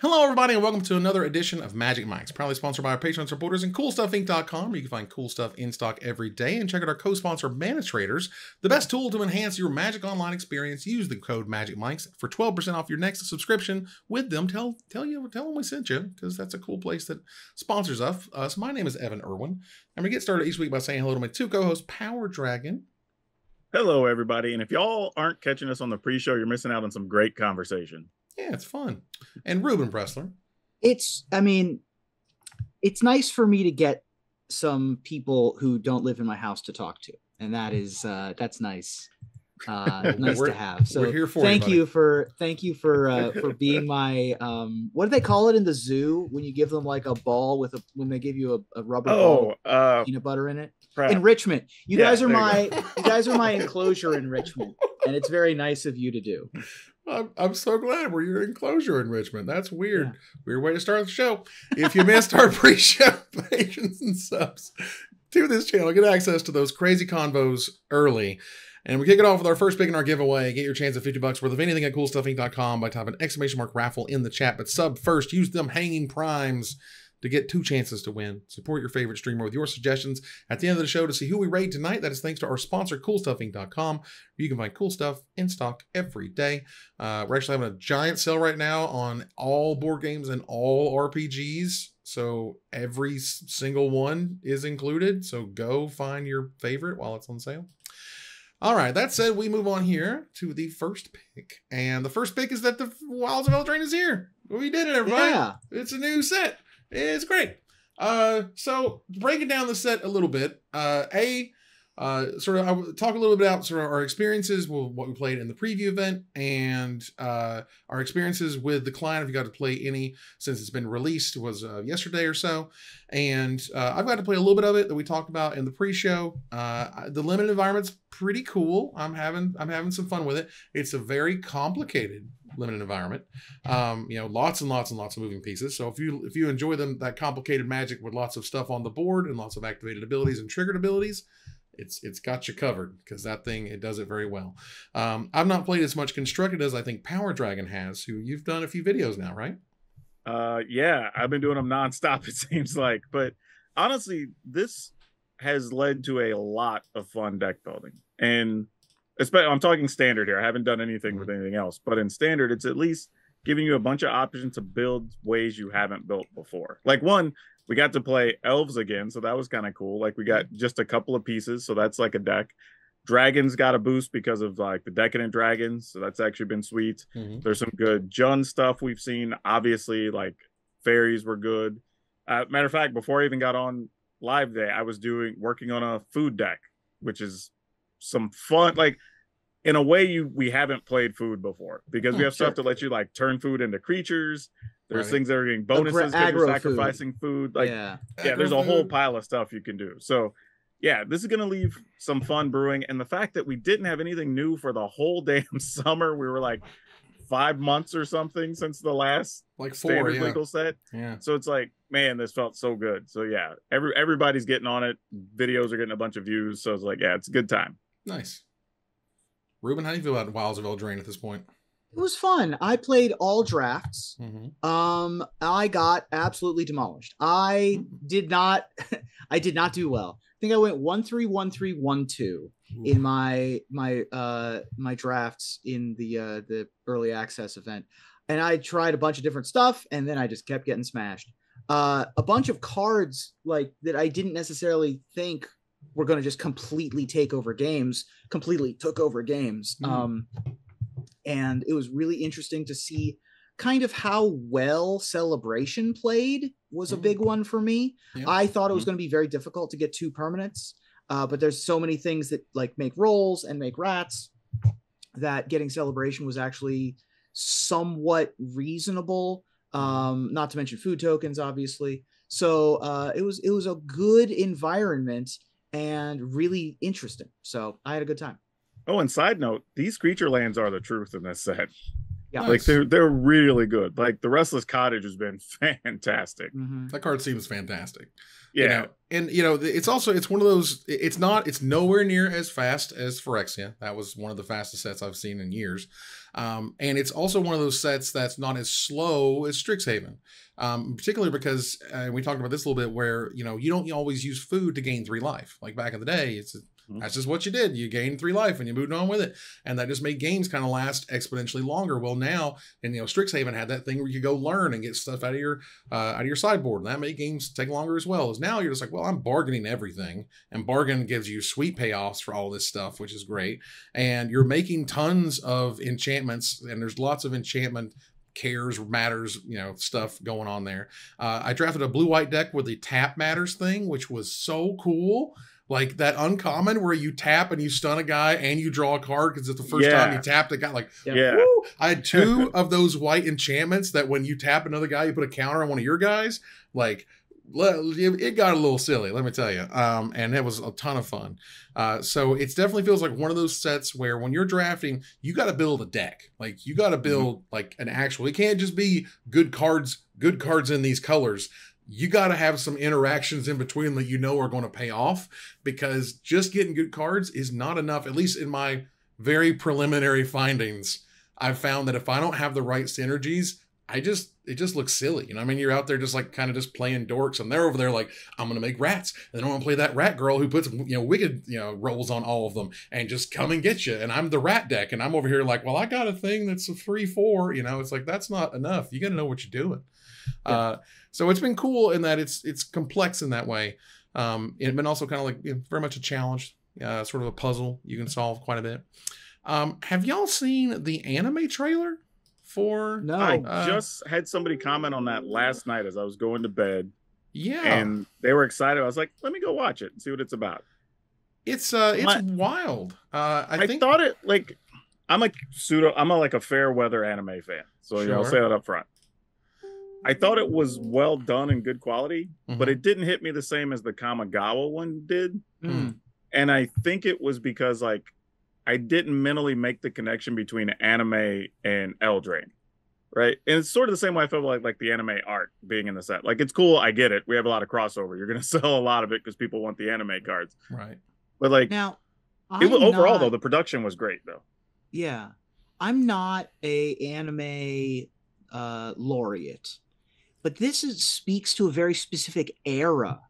Hello, everybody, and welcome to another edition of Magic Mics, proudly sponsored by our Patreon supporters and CoolStuffInc.com, where you can find cool stuff in stock every day. And check out our co-sponsor, Manitraders, the best tool to enhance your Magic Online experience. Use the code MagicMics for 12% off your next subscription with them. Tell them we sent you, because that's a cool place that sponsors us. My name is Evan Irwin, and we get started each week by saying hello to my two co-hosts, Power Dragon. Hello, everybody. And if y'all aren't catching us on the pre-show, you're missing out on some great conversation. Yeah, it's fun. And Ruben Pressler. It's nice for me to get some people who don't live in my house to talk to. And that's nice. Nice to have. So we're here for thank you for being my what do they call it in the zoo when you give them like a ball when they give you a rubber ball with peanut butter in it? Prep. Enrichment. You guys are my enclosure enrichment, and it's very nice of you to do. I'm so glad we're your enclosure enrichment. That's weird. Yeah. Weird way to start the show. If you missed our pre-show patrons and subs to this channel, get access to those crazy convos early. And we kick it off with our first pick in our giveaway. Get your chance at $50 worth of anything at CoolStuffInc.com by typing !raffle in the chat. But sub first, use them hanging primes to get 2 chances to win. Support your favorite streamer with your suggestions at the end of the show to see who we raid tonight. That is thanks to our sponsor, CoolStuffInc.com, where you can find cool stuff in stock every day. We're actually having a giant sale right now on all board games and all RPGs. So every single one is included. So go find your favorite while it's on sale. All right, that said, we move on here to the first pick. And the first pick is that the Wilds of Eldraine is here. We did it, everybody. Yeah. It's a new set. It's great. So breaking down the set a little bit, I will talk a little bit about sort of our experiences with what we played in the preview event and our experiences with the client. If you got to play any since it's been released, was yesterday or so, and I've got to play a little bit of it that we talked about in the pre-show. The limited environment's pretty cool. I'm having some fun with it. It's a very complicated limited environment, lots and lots and lots of moving pieces. So if you enjoy that complicated Magic with lots of stuff on the board and lots of activated abilities and triggered abilities, it's got you covered, because that thing, it does it very well. I've not played as much constructed as I think Power Dragon has, who you've done a few videos now, right? Yeah, I've been doing them nonstop, it seems like. But honestly, this has led to a lot of fun deck building. And I'm talking standard here. I haven't done anything with anything else, but in standard, it's at least giving you a bunch of options to build ways you haven't built before. Like we got to play elves again, so that was kind of cool. Like we got just a couple of pieces, so that's like a deck. Dragons got a boost because of like the Decadent Dragons, so that's actually been sweet. There's some good Jund stuff we've seen. Obviously, like fairies were good. Matter of fact, before I even got on live day, I was working on a food deck, which is some fun, like in a way we haven't played food before, because we have stuff to let you like turn food into creatures. There's things that are getting bonuses because you're sacrificing food. Like there's a whole pile of stuff you can do. So yeah, this is gonna leave some fun brewing. And the fact that we didn't have anything new for the whole damn summer, we were like 5 months or something since the last standard legal set. Yeah. So it's like, man, this felt so good. So yeah, everybody's getting on it. Videos are getting a bunch of views. So it's like, yeah, it's a good time. Nice. Ruben, how do you feel about Wilds of Eldraine at this point? It was fun. I played all drafts. I got absolutely demolished. I did not do well. I think I went 1-3, 1-3, 1-2 in my drafts in the early access event. And I tried a bunch of different stuff, and then I just kept getting smashed. A bunch of cards like that I didn't necessarily think were going to just completely took over games. And it was really interesting to see kind of how well Celebration played was a big one for me. Yeah. I thought it was going to be very difficult to get 2 permanents, but there's so many things that like make rolls and make rats that getting Celebration was actually somewhat reasonable. Not to mention food tokens, obviously. So it was a good environment and really interesting. So I had a good time. Oh, and side note, these creature lands are the truth in this set. Yeah. Like they're really good. Like the Restless Cottage has been fantastic. That card seems fantastic. Yeah. You know, and you know, it's one of those, it's nowhere near as fast as Phyrexia. That was one of the fastest sets I've seen in years. And it's also one of those sets that's not as slow as Strixhaven. Particularly because we talked about this a little bit where, you know, you don't always use food to gain 3 life. Like back in the day, that's just what you did. You gained 3 life and you moved on with it. And that just made games kind of last exponentially longer. Well, now, and you know, Strixhaven had that thing where you could go learn and get stuff out of your sideboard. And that made games take longer as well. As now you're just like, well, I'm bargaining everything. And bargain gives you sweet payoffs for all this stuff, which is great. And you're making tons of enchantments, and there's lots of enchantment cares, matters, you know, stuff going on there. I drafted a blue-white deck with the tap matters thing, which was so cool. Like that uncommon where you tap and you stun a guy and you draw a card because it's the first time you tapped a guy. Like, woo! I had 2 of those white enchantments that when you tap another guy, you put a counter on one of your guys. Like, it got a little silly, let me tell you. And it was a ton of fun. So it definitely feels like one of those sets where when you're drafting, you got to build a deck. Like you got to build like an actual, it can't just be good cards in these colors. You got to have some interactions in between that you know are going to pay off, because just getting good cards is not enough. At least in my very preliminary findings, I've found that if I don't have the right synergies, it just looks silly. You know, I mean, you're out there just like kind of just playing dorks, and they're over there like, I'm going to make rats. And then I'm going to play that rat girl who puts, you know, wicked, you know, rolls on all of them and just come and get you. And I'm the rat deck. And I'm over here like, well, I got a thing that's a 3/4, you know, it's like, that's not enough. You got to know what you're doing. Yeah. So it's been cool in that it's complex in that way. It's been also kind of like, you know, very much a challenge, sort of a puzzle you can solve quite a bit. Have y'all seen the anime trailer for? No, I just had somebody comment on that last night as I was going to bed. Yeah, and they were excited. I was like, let me go watch it and see what it's about. It's wild. I think, thought it like I'm a fair weather anime fan, so you know, I'll say that up front. I thought it was well done and good quality, but it didn't hit me the same as the Kamigawa one did. And I think it was because like I didn't mentally make the connection between anime and Eldraine, right? And it's sort of the same way I felt like the anime art being in the set. Like it's cool, I get it. We have a lot of crossover. You're gonna sell a lot of it because people want the anime cards, right? But like now, overall though, the production was great though. Yeah, I'm not a anime laureate, but this speaks to a very specific era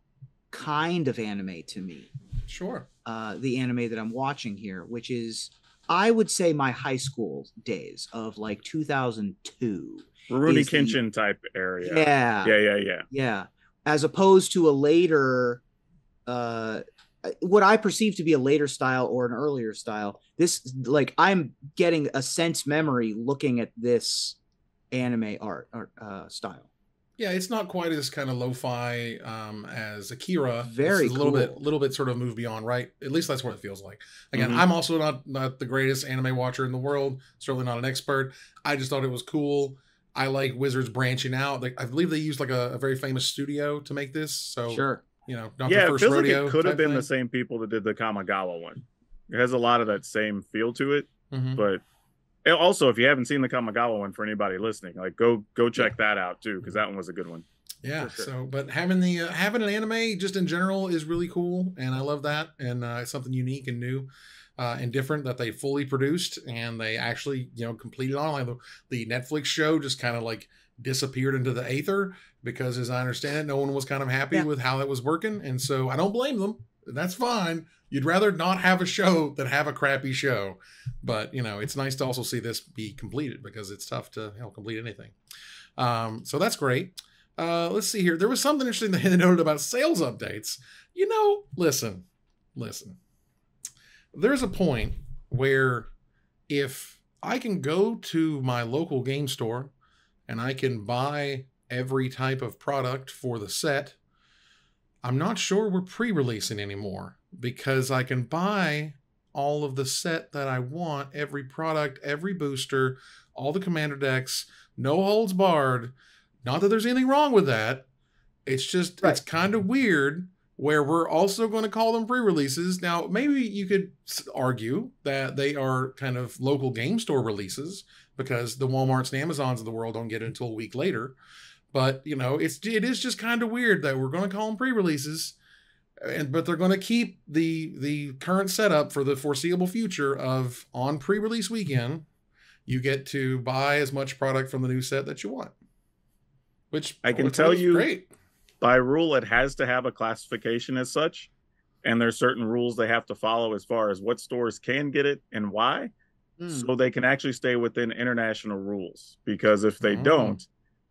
kind of anime to me. Sure. The anime that I'm watching here, which is, I would say, my high school days of like 2002. Rurouni Kenshin type area. Yeah. As opposed to a later, what I perceive to be a later style or an earlier style. This, like, I'm getting a sense memory looking at this anime art style. Yeah, it's not quite as kind of lo-fi as Akira. Very cool. A little bit sort of moved beyond, right? At least that's what it feels like. Again, I'm also not the greatest anime watcher in the world. Certainly not an expert. I just thought it was cool. I like Wizards branching out. I believe they used like a very famous studio to make this. So sure, you know, not the first it feels rodeo. Like it could have been the same people that did the Kamigawa one. It has a lot of that same feel to it, but. Also, if you haven't seen the Kamigawa one, for anybody listening, like go check that out too, because that one was a good one. Yeah. Sure. So, but having an anime just in general is really cool, and I love that, and it's something unique and new and different that they fully produced, and they actually completed on. Like the Netflix show just kind of like disappeared into the aether because, as I understand it, no one was kind of happy with how it was working, and so I don't blame them. That's fine. You'd rather not have a show than have a crappy show. But, it's nice to also see this be completed because it's tough to complete anything. So that's great. Let's see here. There was something interesting that they noted about sales updates. Listen. There's a point where if I can go to my local game store and I can buy every type of product for the set, I'm not sure we're pre-releasing anymore, because I can buy all of the set that I want, every product, every booster, all the commander decks, no holds barred. Not that there's anything wrong with that. It's just, It's kind of weird where we're also going to call them pre-releases. Now, maybe you could argue that they are kind of local game store releases because the Walmarts and Amazons of the world don't get it until a week later. But, you know, it is just kind of weird that we're going to call them pre-releases, but they're going to keep the current setup for the foreseeable future of on pre-release weekend, you get to buy as much product from the new set that you want. Which I can tell you, great. By rule, it has to have a classification as such, and there's certain rules they have to follow as far as what stores can get it and why, so they can actually stay within international rules. Because if they don't,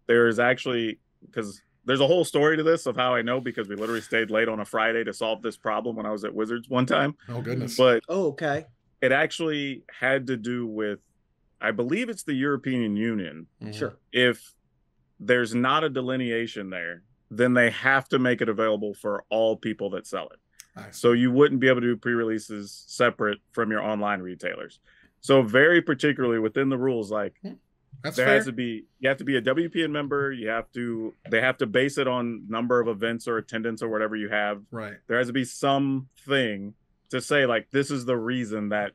there's actually, because there's a whole story to this of how I know, because we literally stayed late on a Friday to solve this problem when I was at Wizards one time. Oh, goodness. But okay. It actually had to do with, I believe it's the European Union. Sure. If there's not a delineation there, then they have to make it available for all people that sell it. So you wouldn't be able to do pre-releases separate from your online retailers. So very particularly within the rules, like has to be, you have to be a WPN member. They have to base it on number of events or attendance or whatever you have. Right. There has to be something to say, like, this is the reason that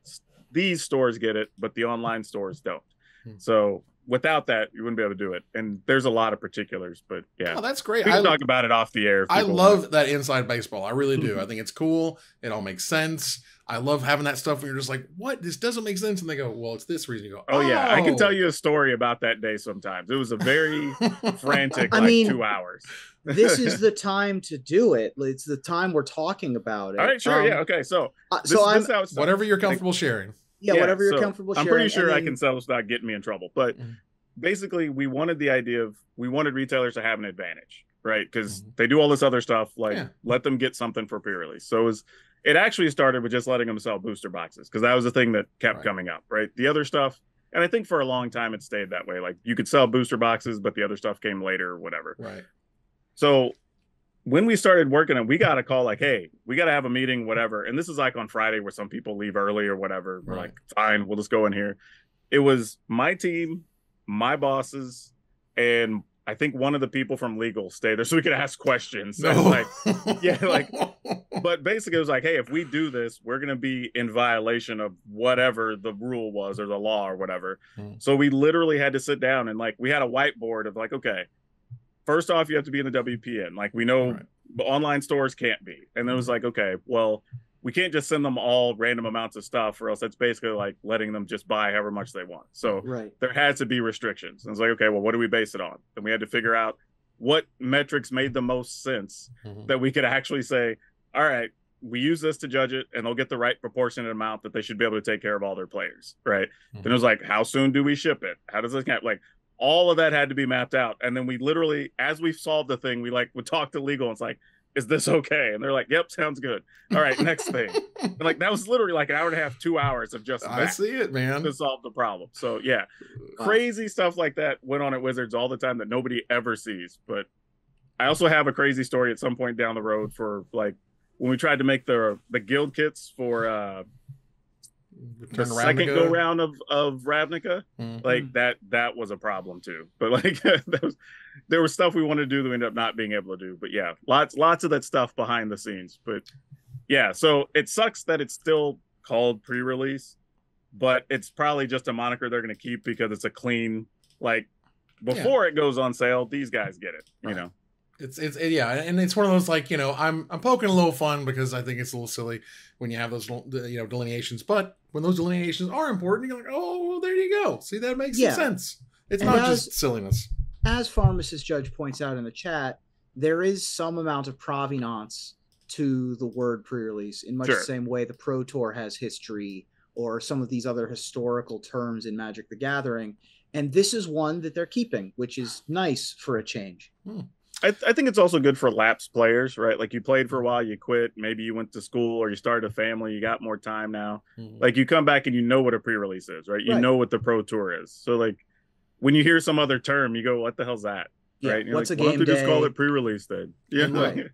these stores get it, but the online stores don't. So without that, you wouldn't be able to do it. And there's a lot of particulars, but yeah. Oh, that's great. We can talk about it off the air. I love that inside baseball. I really do. I think it's cool. It all makes sense. I love having that stuff when you're just like, what? This doesn't make sense. And they go, well, it's this reason. You go, oh yeah. I can tell you a story about that day sometimes. It was a very frantic, 2 hours. This is the time to do it. It's the time we're talking about it. All right, sure. Yeah. Okay. So, whatever you're comfortable sharing. Yeah, whatever you're comfortable sharing. I'm pretty sure I can settle this without getting me in trouble. But basically, we wanted retailers to have an advantage, right? Because they do all this other stuff, let them get something for pre-release. So it actually started with just letting them sell booster boxes, because that was the thing that kept coming up, right? The other stuff, and I think for a long time it stayed that way. Like, you could sell booster boxes, but the other stuff came later or whatever. Right. So when we started working on it, we got a call like, hey, we got to have a meeting, whatever. And this is like on Friday where some people leave early or whatever. We're like, fine, we'll just go in here. It was my team, my bosses, and I think one of the people from legal stayed there so we could ask questions. So but basically it was like, hey, if we do this, we're going to be in violation of whatever the rule was or the law or whatever. So we literally had to sit down and we had a whiteboard of like, okay, first off, you have to be in the WPN. Like, we know the online stores can't be. And then it was like, okay, well, we can't just send them all random amounts of stuff, or else that's basically like letting them just buy however much they want. So there has to be restrictions. And it's like, okay, well, what do we base it on? Then we had to figure out what metrics made the most sense that we could actually say, all right, we use this to judge it, and they'll get the right proportionate amount that they should be able to take care of all their players, right? Then it was like, how soon do we ship it? How does this count? Like, all of that had to be mapped out. And then we literally, as we solved the thing, we would talk to legal, and it's like, is this okay? And they're like, yep, sounds good. All right, next thing. And that was literally like an hour and a half, 2 hours of just I see it, man, to solve the problem. So yeah, crazy stuff like that went on at Wizards all the time that nobody ever sees. But I also have a crazy story at some point down the road for like when we tried to make the guild kits for the second go round of Ravnica, like that was a problem too. But like there was stuff we wanted to do that we ended up not being able to do. But yeah, lots of that stuff behind the scenes. But yeah, so it sucks that it's still called pre-release, but it's probably just a moniker they're going to keep because it's a clean, like, before it goes on sale, these guys get it, you know. It's and it's one of those, like, you know, I'm poking a little fun because I think it's a little silly when you have those, you know, delineations, but when those delineations are important, you're like, oh, well, there you go. See, that makes some sense. It's not just silliness. As Pharmacist Judge points out in the chat, there is some amount of provenance to the word pre-release in much the same way the Pro Tour has history or some of these other historical terms in Magic the Gathering. And this is one that they're keeping, which is nice for a change. I think it's also good for lapsed players, right? Like, you played for a while, you quit, maybe you went to school or you started a family, you got more time now. Like, you come back and you know what a pre-release is, right? You know what the Pro Tour is. So like, when you hear some other term, you go, what the hell's that? Right? What's like, a game day? Why don't they just call it pre-release then? Yeah. Right.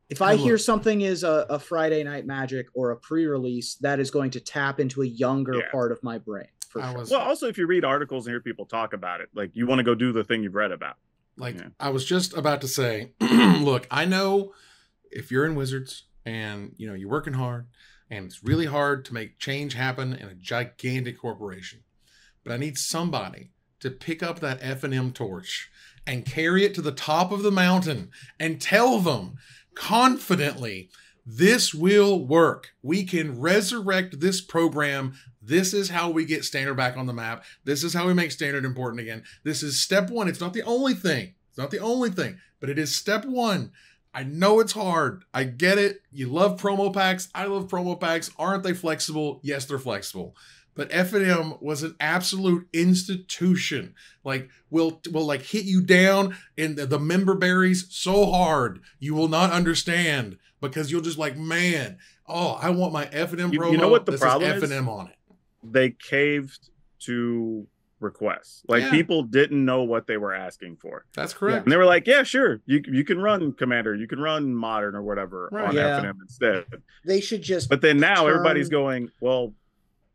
If I hear something is a Friday Night Magic or a pre-release, that is going to tap into a younger part of my brain. For sure. Well, also, if you read articles and hear people talk about it, like, you want to go do the thing you've read about. Like, I was just about to say, look, I know if you're in Wizards and, you know, you're working hard and it's really hard to make change happen in a gigantic corporation. but I need somebody to pick up that F&M torch and carry it to the top of the mountain and tell them confidently, this will work. We can resurrect this program. This is how we get standard back on the map. This is how we make standard important again. This is step one. It's not the only thing. It's not the only thing, but it is step one. I know it's hard. I get it. You love promo packs. I love promo packs. Aren't they flexible? Yes, they're flexible. But F&M was an absolute institution. Like, will like hit you down in the member berries so hard you will not understand, because you'll just like, man, oh, I want my F&M promo. You know what the problem is? F&M on it. They caved to requests. Like, people didn't know what they were asking for. That's correct. And they were like, yeah, sure, you can run Commander, you can run Modern or whatever on F&M instead. They should just. But then now everybody's going, well,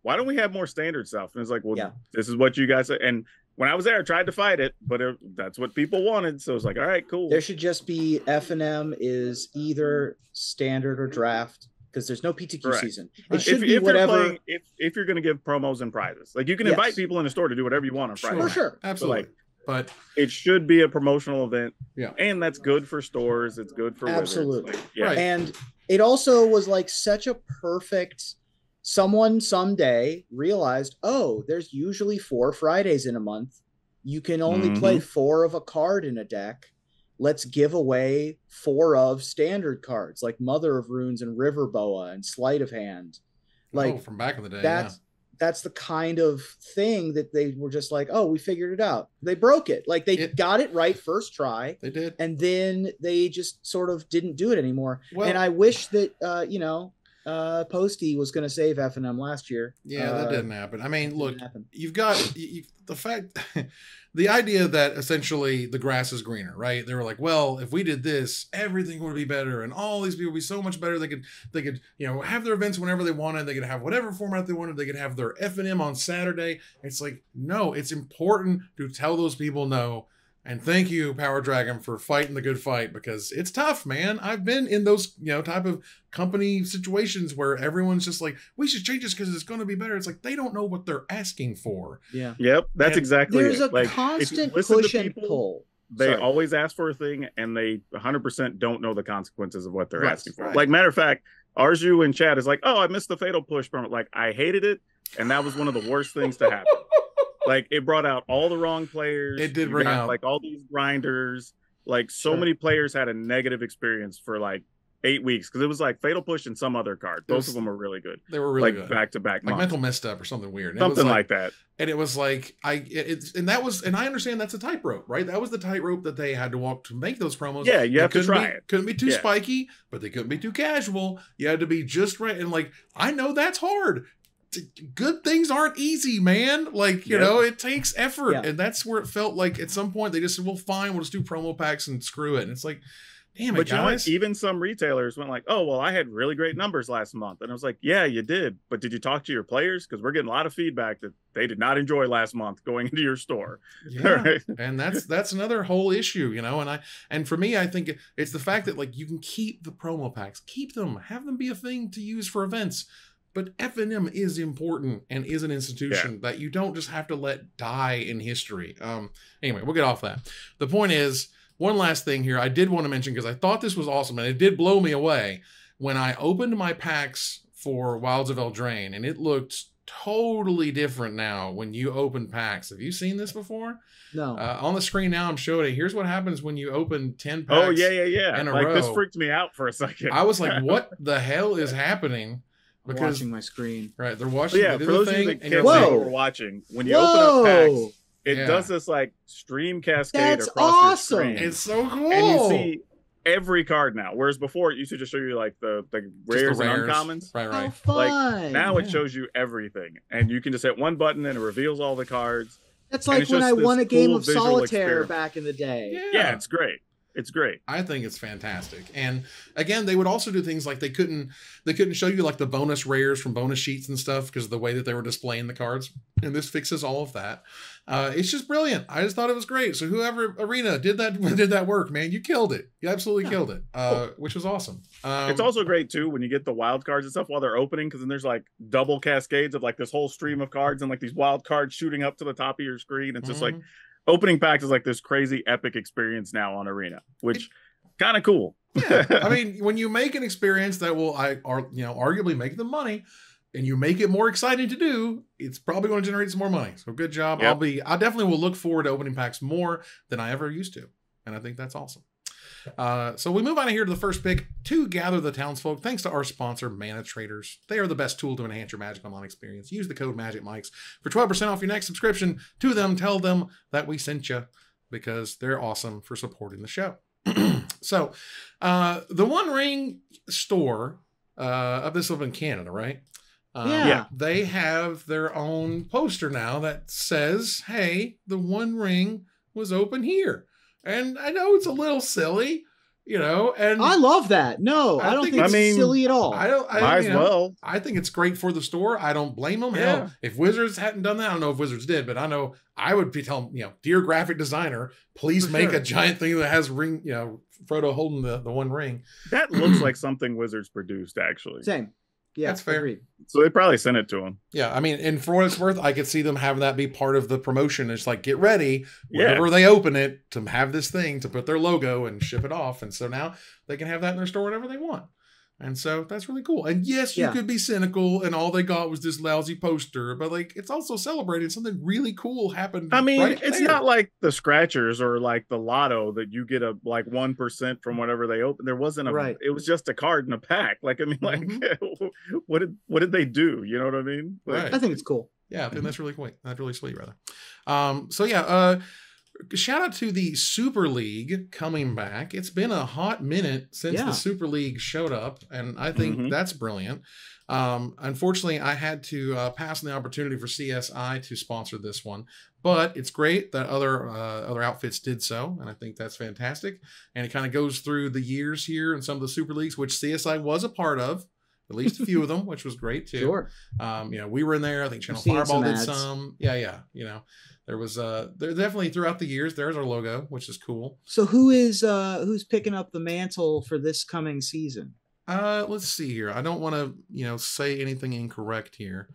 why don't we have more standard stuff? And it's like, well, this is what you guys said. And when I was there, I tried to fight it, but that's what people wanted. So it's like, all right, cool. There should just be F&M is either standard or draft, because there's no PTQ season. It should be whatever. If you're going to give promos and prizes, like, you can invite people in the store to do whatever you want on Friday. For sure. Absolutely. But it should be a promotional event. Yeah. And that's good for stores. It's good for absolutely. Wizards. Like, right. And it also was like such a perfect. Someone someday realized, oh, there's usually 4 Fridays in a month. You can only play 4 of a card in a deck. Let's give away 4 of standard cards like Mother of Runes and River Boa and Sleight of Hand. Like, from back in the day. That's the kind of thing that they were just like, oh, we figured it out. They broke it. Like, they got it right first try. They did. And then they just sort of didn't do it anymore. Well, and I wish that, Posty was going to save F&M last year. Yeah, that didn't happen. I mean, look, you've got the fact, the idea that essentially the grass is greener, right? They were like, well, if we did this, everything would be better, and all these people would be so much better. They could, have their events whenever they wanted. They could have whatever format they wanted. They could have their F&M on Saturday. It's like, no, it's important to tell those people no. And thank you, Power Dragon, for fighting the good fight, because it's tough, man. I've been in those, type of company situations where everyone's just like, we should change this because it's going to be better. It's like, they don't know what they're asking for. Yeah. Yep. That's exactly there's it. There's a constant push and pull. They always ask for a thing, and they 100% don't know the consequences of what they're asking for. Like, matter of fact, Arju in chat is like, oh, I missed the Fatal Push permit. Like, I hated it, and that was one of the worst things to happen. Like, it brought out all the wrong players. It did bring out, like, all these grinders. Like, so many players had a negative experience for like 8 weeks, because it was like Fatal Push and some other card. Both of them were really good. They were really good. Like back-to-back months. Mental Misstep or something weird. Something like that. And it was like, I understand that's a tightrope, right? That was the tightrope that they had to walk to make those promos. Yeah, you have to try it. Couldn't be too spiky, but they couldn't be too casual. You had to be just right. And like, I know that's hard. Good things aren't easy, man. Like, you know, it takes effort. Yeah. And that's where it felt like at some point they just said, well, fine, we'll just do promo packs and screw it. And it's like, damn it, but guys. You know what? Even some retailers went like, oh, well, I had really great numbers last month. And I was like, yeah, you did. But did you talk to your players? Because we're getting a lot of feedback that they did not enjoy last month going into your store. Yeah. Right? And that's another whole issue, and for me, I think it's the fact that, like, you can keep the promo packs, keep them, have them be a thing to use for events. But F&M is important and is an institution that you don't just have to let die in history. Anyway, we'll get off that. The point is, one last thing here I did want to mention, because I thought this was awesome, and it did blow me away when I opened my packs for Wilds of Eldraine, and it looked totally different now when you open packs. Have you seen this before? No. On the screen now, I'm showing it. Here's what happens when you open 10 packs. Oh, yeah. In a like, row. This freaked me out for a second. I was like, what the hell is happening? Because watching my screen. Right, they're watching. Yeah, for those of you that can't see what we're watching, when you open up packs, it does this like stream cascade across your screen. It's so cool. And you see every card now, whereas before it used to just show you like the rares and uncommons. Right. How fun. Like now it shows you everything, and you can just hit one button and it reveals all the cards. That's like when I won a game of solitaire back in the day. Yeah, it's great. it's great. I think it's fantastic. And again, they would also do things like they couldn't show you like the bonus rares from bonus sheets and stuff because of the way that they were displaying the cards. And this fixes all of that. It's just brilliant. I just thought it was great. So whoever Arena did that work, man, you killed it. You absolutely killed it, which was awesome. It's also great too when you get the wild cards and stuff while they're opening, because then there's like double cascades of like this whole stream of cards and like these wild cards shooting up to the top of your screen. It's just like opening packs is like this crazy epic experience now on Arena, which kind of cool. Yeah, I mean, when you make an experience that will, arguably make them money, and you make it more exciting to do, it's probably going to generate some more money. So good job. Yep. I definitely will look forward to opening packs more than I ever used to, and I think that's awesome. So we move on here to the first pick to gather the townsfolk. Thanks to our sponsor, Mana Traders. They are the best tool to enhance your Magic Online experience. Use the code MagicMikes for 12% off your next subscription to them. Tell them that we sent you because they're awesome for supporting the show. So the One Ring store of this up in Canada, right? They have their own poster now that says, hey, the One Ring was open here. And I know it's a little silly, and I love that. No, I don't think it's silly at all. Might as well. I think it's great for the store. I don't blame them. Yeah. Hell, if Wizards hadn't done that, I don't know if Wizards did, but I know I would be telling, dear graphic designer, please make a giant thing that has ring, Frodo holding the One Ring. That looks like something Wizards produced, actually. Same. Yeah, that's fair. Agreed. So they probably sent it to him. Yeah, I mean, and for what it's worth, I could see them having that be part of the promotion. It's like, get ready whenever they open it to have this thing to put their logo and ship it off. And so now they can have that in their store whenever they want. And so that's really cool. And yes, you could be cynical and all they got was this lousy poster, but like it's also celebrating something really cool happened. I mean, it's not like the scratchers or like the lotto that you get a like 1% from whatever they open. There wasn't it was just a card in a pack. Like, I mean, like what did they do? You know what I mean? Like, I think it's cool. Yeah, I think that's really cool. That's really sweet, rather. Shout out to the Super League coming back. It's been a hot minute since the Super League showed up, and I think that's brilliant. Unfortunately, I had to pass on the opportunity for CSI to sponsor this one, but it's great that other outfits did so, and I think that's fantastic. And it kind of goes through the years here and some of the Super Leagues, which CSI was a part of. At least a few of them, which was great too. Sure. We were in there. I think Channel Fireball did some. Yeah. There was there definitely throughout the years. There's our logo, which is cool. So who's picking up the mantle for this coming season? Let's see here. I don't want to say anything incorrect here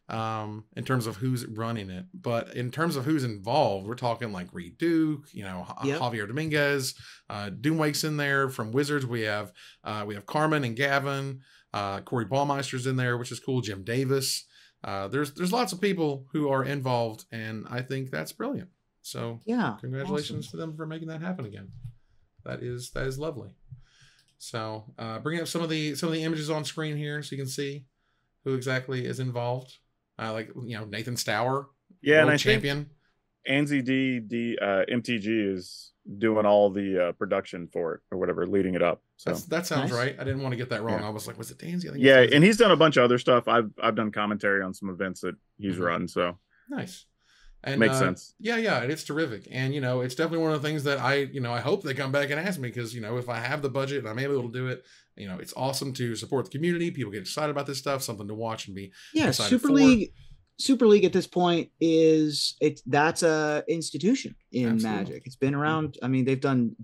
in terms of who's running it, but in terms of who's involved, we're talking like Reed Duke, Javier Dominguez, Doomwake's in there from Wizards. We have Carmen and Gavin. Corey Baumeister's in there, which is cool. Jim Davis. There's lots of people who are involved, and I think that's brilliant. So congratulations to them for making that happen again. That is lovely. So bringing up some of the images on screen here so you can see who exactly is involved. Nathan Stour, world champion. Anzi D MTG is doing all the production for it or whatever, leading it up. So that sounds right. I didn't want to get that wrong. I was like, was it Danzy? Yeah, and he's done a bunch of other stuff. I've done commentary on some events that he's run. So nice. And makes sense. Yeah, and it's terrific. And it's definitely one of the things that I hope they come back and ask me, because if I have the budget and I'm able to do it, it's awesome to support the community. People get excited about this stuff, something to watch and be excited for. Super League at this point that's a institution in Magic. It's been around. I mean, they've done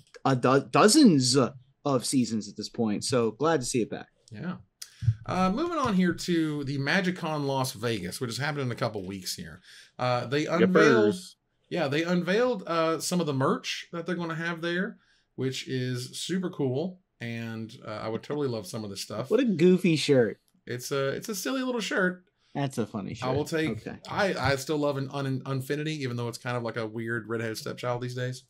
dozens of seasons at this point. So glad to see it back. Yeah. Moving on here to the MagicCon Las Vegas, which is happening in a couple weeks here. They unveiled some of the merch that they're going to have there, which is super cool. And I would totally love some of this stuff. What a goofy shirt. It's a silly little shirt. That's a funny shirt. I will take. Okay. I still love an Unfinity, even though it's kind of like a weird redheaded stepchild these days.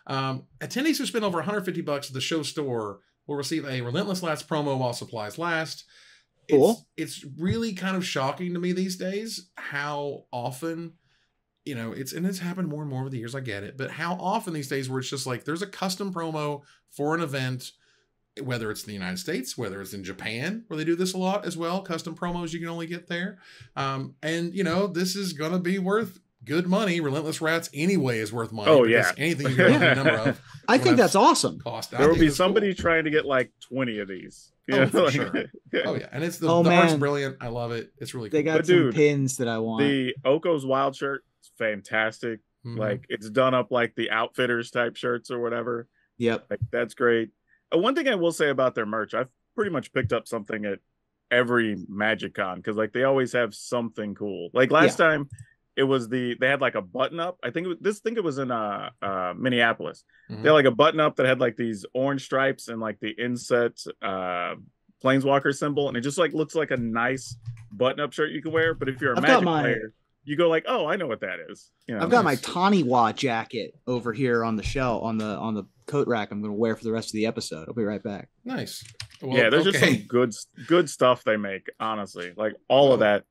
Attendees who spend over $150 at the show store will receive a Relentless Last promo while supplies last. Cool. It's really kind of shocking to me these days how often, it's happened more and more over the years. I get it, but how often these days where it's just like there's a custom promo for an event. Whether it's in the United States, whether it's in Japan, where they do this a lot as well, custom promos you can only get there. And this is going to be worth good money. Relentless Rats anyway is worth money. Oh, because yeah. anything you get a number of. I think that's awesome. Cost. There will be somebody trying to get like 20 of these. Oh, for sure. Oh, yeah. And it's the art's brilliant. I love it. It's really cool. They got some pins that I want. The Oko's Wild shirt is fantastic. Like, it's done up like the Outfitters type shirts or whatever. Yep. Like, that's great. One thing I will say about their merch, I've pretty much picked up something at every Magic Con because like they always have something cool. Like last time it was they had like a button up. I think it was in Minneapolis. They had like a button up that had like these orange stripes and like the inset Planeswalker symbol, and it just like looks like a nice button up shirt you can wear. But if you're a Magic player, you go like, oh, I know what that is. You know, I've got my Taniwa jacket over here on the shelf on the coat rack. I'm going to wear for the rest of the episode. I'll be right back. Nice. Well, yeah, there's just some good stuff they make. Honestly, like all of that,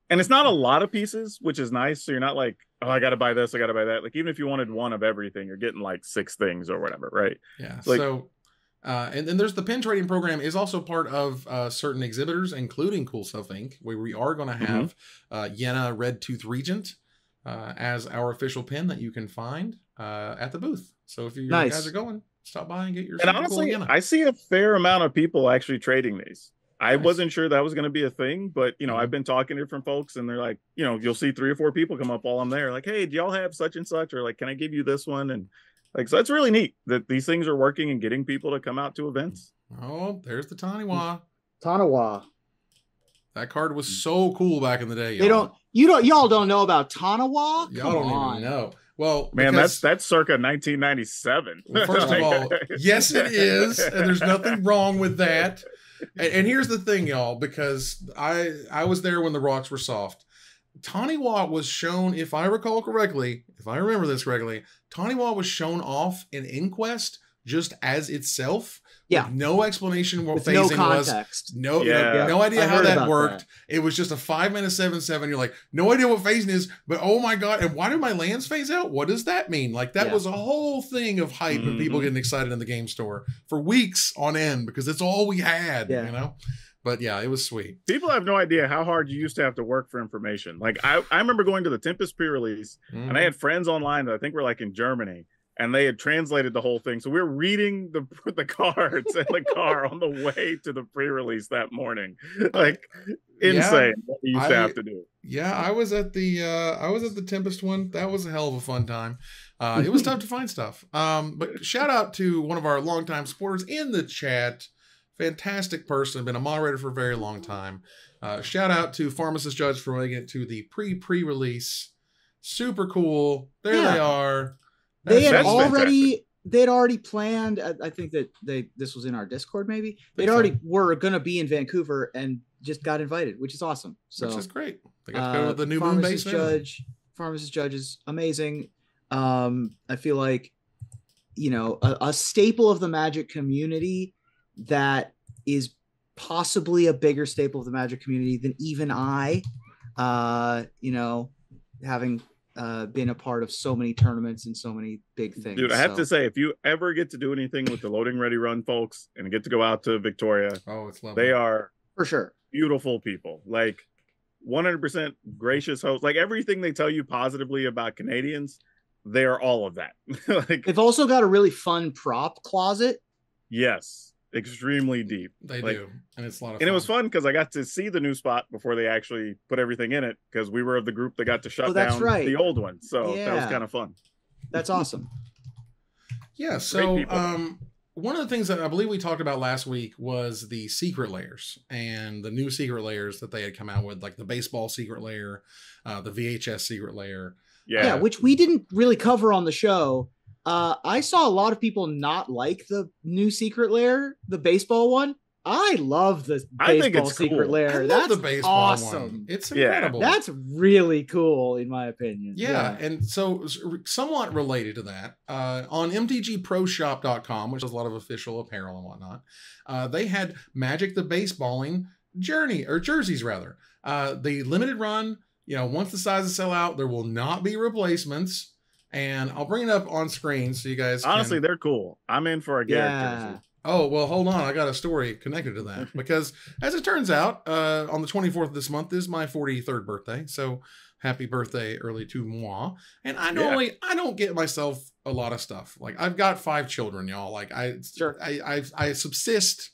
and it's not a lot of pieces, which is nice. So you're not like, oh, I got to buy this, I got to buy that. Like even if you wanted one of everything, you're getting like 6 things or whatever, right? Yeah. So. And then there's the pin trading program is also part of certain exhibitors, including Cool Stuff Inc., where we are going to have Yenna Red Tooth Regent as our official pin that you can find at the booth. So if you guys are going, stop by and get your. And honestly, cool I see a fair amount of people actually trading these. I wasn't sure that was going to be a thing, but you know, I've been talking to different folks, and they're like, you know, you'll see 3 or 4 people come up while I'm there, like, hey, do y'all have such and such, or like, can I give you this one? And like, so it's really neat that these things are working and getting people to come out to events. Oh, there's the Taniwa. That card was so cool back in the day. Y'all don't know about Taniwa? Y'all don't even know. Well, man, that's circa 1997. Well, first of all, yes, it is, and there's nothing wrong with that. And here's the thing, y'all, because I was there when the rocks were soft. Taniwa was shown, if I recall correctly, if I remember this correctly, Taniwa was shown off in Inquest just as itself. Yeah. With no explanation what with phasing no context. was. No idea how that worked. That. It was just a 5-minute 7/7. You're like, no idea what phasing is, but oh my God. And why do my lands phase out? What does that mean? Like that was a whole thing of hype and people getting excited in the game store for weeks on end because it's all we had, you know? But yeah, it was sweet. People have no idea how hard you used to have to work for information. Like I remember going to the Tempest pre-release and I had friends online that I think were like in Germany, and they had translated the whole thing. So we were reading the cards in the car on the way to the pre-release that morning. Like insane what we used to have to do. Yeah, I was at the Tempest one. That was a hell of a fun time. It was tough to find stuff. But shout out to one of our longtime supporters in the chat. Fantastic person, been a moderator for a very long time. Shout out to Pharmacist Judge for making it to the pre-release. Super cool. There they are. They had already planned. I think that this was in our Discord. Maybe they'd already were going to be in Vancouver and just got invited, which is awesome. So which is great. They got to go to the new moon base. Pharmacist Judge is amazing. I feel like a staple of the Magic community that is possibly a bigger staple of the Magic community than even I, having been a part of so many tournaments and so many big things. Dude, I have to say, if you ever get to do anything with the Loading Ready Run folks and get to go out to Victoria, it's lovely. They are for sure beautiful people, like 100% gracious hosts. Like everything they tell you positively about Canadians, they're all of that. Like they've also got a really fun prop closet. Yes. Extremely deep. They do, and it's a lot of fun. And it was fun because I got to see the new spot before they actually put everything in it, because we were of the group that got to shut down the old one. So that was kind of fun. That's awesome. Yeah. So one of the things that I believe we talked about last week was the secret layers and the new secret layers that they had come out with, like the baseball secret layer, the VHS secret layer. Yeah, which we didn't really cover on the show. I saw a lot of people not like the new secret layer, the baseball one. I love the baseball secret layer. That's the baseball awesome. One. It's incredible. That's really cool, in my opinion. Yeah. And so somewhat related to that, on mtgproshop.com, which has a lot of official apparel and whatnot, they had Magic the Baseballing jerseys rather. The limited run, once the sizes sell out, there will not be replacements. And I'll bring it up on screen so you guys honestly they're cool. I'm in for a Garrett jersey. Oh, well, hold on. I got a story connected to that because as it turns out, on the 24th of this month is my 43rd birthday. So happy birthday early to moi. And I don't get myself a lot of stuff. Like I've got 5 children, y'all. Like I subsist.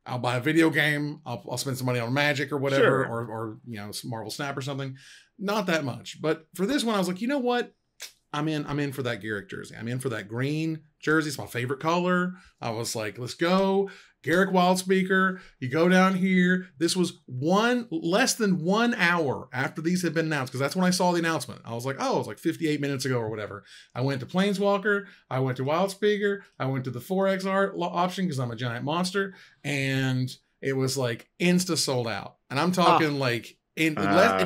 I'll buy a video game. I'll spend some money on Magic or whatever, or you know, Marvel Snap or something. Not that much, but for this one, I was like, you know what? I'm in for that Garrick jersey. I'm in for that green jersey. It's my favorite color. I was like, let's go. Garrick Wildspeaker. You go down here. This was less than 1 hour after these had been announced, because that's when I saw the announcement. I was like, oh, it was like 58 minutes ago or whatever. I went to Planeswalker. I went to Wildspeaker. I went to the 4X art option because I'm a giant monster. And it was like insta sold out. And I'm talking it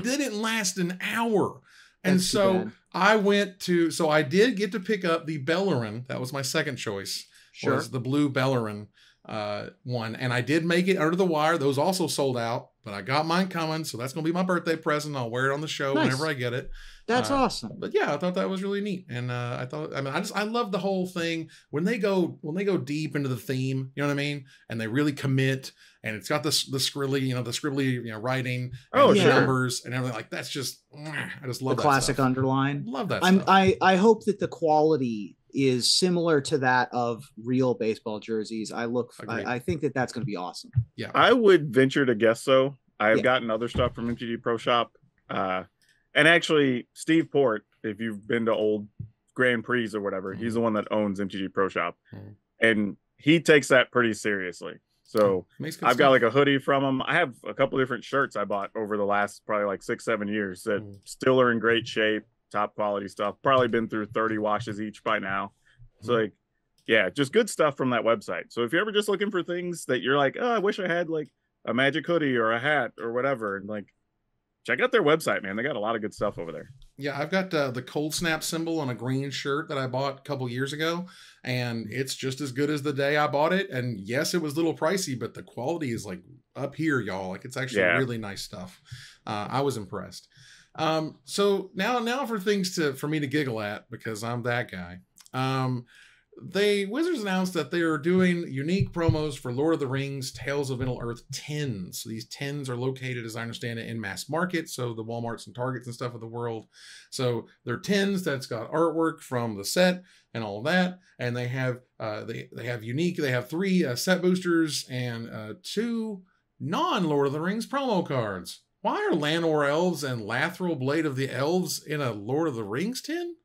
didn't last an hour. And so I did get to pick up the Bellerin. That was my second choice. Was the blue Bellerin one. And I did make it under the wire. Those also sold out, but I got mine coming. So that's going to be my birthday present. I'll wear it on the show whenever I get it. That's awesome. But yeah, I thought that was really neat. And I love the whole thing when they go deep into the theme, you know what I mean? And they really commit, and it's got the scribbly, writing, numbers and everything. Like that's just, I just love the that classic stuff. Underline. Love that stuff. I hope that the quality is similar to that of real baseball jerseys. I think that that's going to be awesome. Yeah, I would venture to guess so. I've gotten other stuff from MTG Pro Shop. And actually, Steve Port, if you've been to old Grand Prix or whatever, he's the one that owns MTG Pro Shop. And he takes that pretty seriously. So I've got like a hoodie from him. I have a couple different shirts I bought over the last probably like 6-7 years that still are in great shape, top quality stuff. Probably been through 30 washes each by now. So just good stuff from that website. So if you're ever just looking for things that you're like, oh, I wish I had like a Magic hoodie or a hat or whatever, and like, check out their website, man. They got a lot of good stuff over there. Yeah, I've got the Cold Snap symbol on a green shirt that I bought a couple years ago, and it's just as good as the day I bought it. And yes, it was a little pricey, but the quality is like up here, y'all. Like it's actually really nice stuff. I was impressed. So now for things for me to giggle at, because I'm that guy. Wizards announced that they are doing unique promos for Lord of the Rings Tales of Middle-earth tins. So these tins are located, as I understand it, in mass market, so the Walmarts and Targets and stuff of the world. So they're tins that's got artwork from the set and all of that, and they have they have 3 set boosters and 2 non-Lord of the Rings promo cards. Why are Lanor Elves and Lathril Blade of the Elves in a Lord of the Rings tin?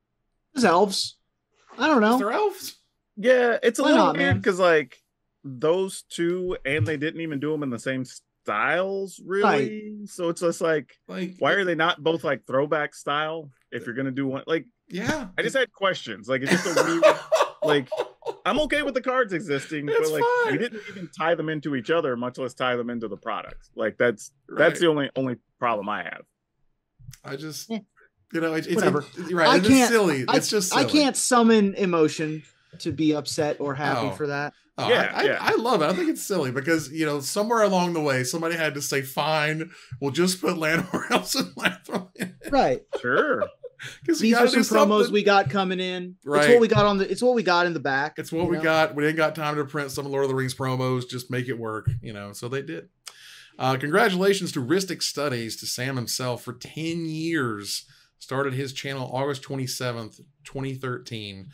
It's elves. I don't know. They're elves? Yeah, it's a little weird because like those two, and they didn't even do them in the same styles, really. Right. So it's just like why are they not both like throwback style? If you're gonna do one, like, yeah, I just had questions. Like it's just a weird, like, I'm okay with the cards existing, but like we didn't even tie them into each other, much less tie them into the product. Like that's the only problem I have. I just. It's whatever. It's silly. It's just silly. I can't summon emotion to be upset or happy for that. I love it. I think it's silly because, somewhere along the way, somebody had to say, fine, we'll just put Lanor Elves and Lathril in it. Right. Sure. These are some promos we got coming in. Right. It's what we got it's what we got in the back. It's what we got. We didn't got time to print some Lord of the Rings promos. Just make it work, so they did. Congratulations to Rhystic Studies, to Sam himself, for 10 years. Started his channel August 27th, 2013.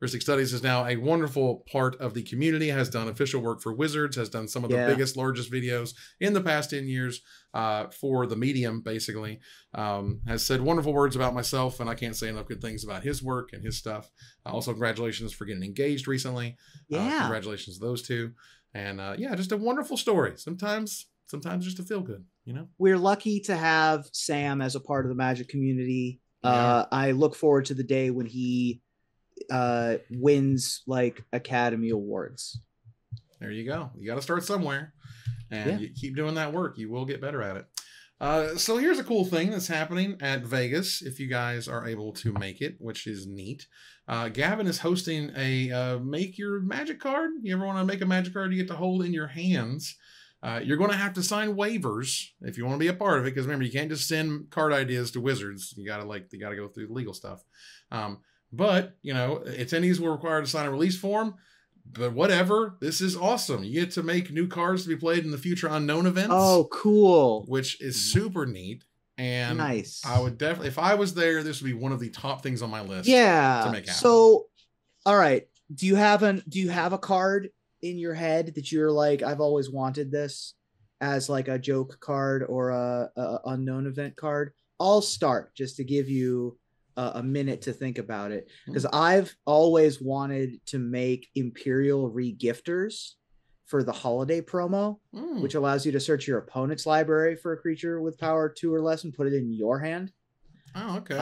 Rhystic Studies is now a wonderful part of the community, has done official work for Wizards, has done some of the biggest, largest videos in the past 10 years for the medium, basically. Has said wonderful words about myself, and I can't say enough good things about his work and his stuff. Also, congratulations for getting engaged recently. Congratulations to those two. And just a wonderful story. Sometimes just to feel good, We're lucky to have Sam as a part of the Magic community. I look forward to the day when he wins like Academy Awards. There you go. You got to start somewhere, and you keep doing that work. You will get better at it. So here's a cool thing that's happening at Vegas, if you guys are able to make it, which is neat. Gavin is hosting a make your Magic card. You ever want to make a Magic card you get to hold in your hands? You're going to have to sign waivers if you want to be a part of it, because remember, you can't just send card ideas to Wizards. You got to go through the legal stuff. But attendees will require to sign a release form. But whatever, this is awesome. You get to make new cards to be played in the future unknown events. Oh, cool! Which is super neat. And nice. I would definitely, if I was there, this would be one of the top things on my list. Yeah. To make happen. So, all right. Do you have a card in your head that you're like, I've always wanted this as like a joke card or a unknown event card? I'll start just to give you a minute to think about it, because I've always wanted to make Imperial Regifters for the holiday promo, which allows you to search your opponent's library for a creature with power 2 or less and put it in your hand. Oh, okay.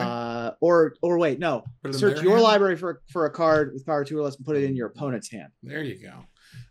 Or wait, no. Search your library for a card with power 2 or less and put it in your opponent's hand. There you go.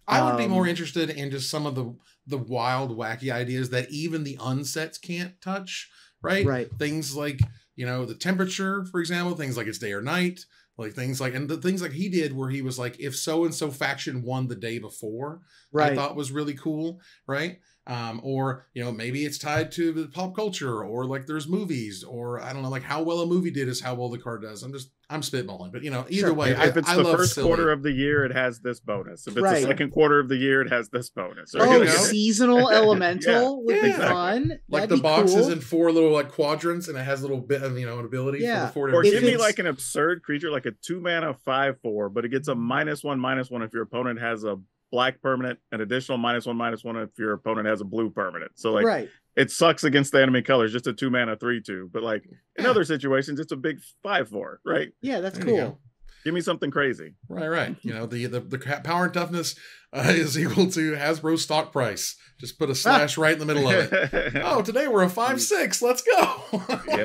I would be more interested in just some of the wild, wacky ideas that even the unsets can't touch, right? Right. Things like, the temperature, for example, things like it's day or night, like things like, and the things like he did where he was like, if so-and-so faction won the day before, I thought was really cool, right? Or, maybe it's tied to the pop culture, or like there's movies, or I don't know, like how well a movie did is how well the card does. I'm spitballing, but either way, if it's the first quarter of the year, it has this bonus. If it's the second quarter of the year, it has this bonus. Or seasonal elemental would be fun. Like the box is in 4 little like quadrants, and it has a little bit of an ability for the 4 or give me like an absurd creature, like a 2-mana 5/4, but it gets a -1/-1 if your opponent has a black permanent, an additional -1/-1 if your opponent has a blue permanent. So like it sucks against the enemy colors, just a 2-mana 3/2. But like in other situations, it's a big 5/4, right? Yeah, that's cool. Give me something crazy. Right. The power and toughness is equal to Hasbro's stock price. Just put a slash right in the middle of it. Oh, today we're a 5/6. Let's go.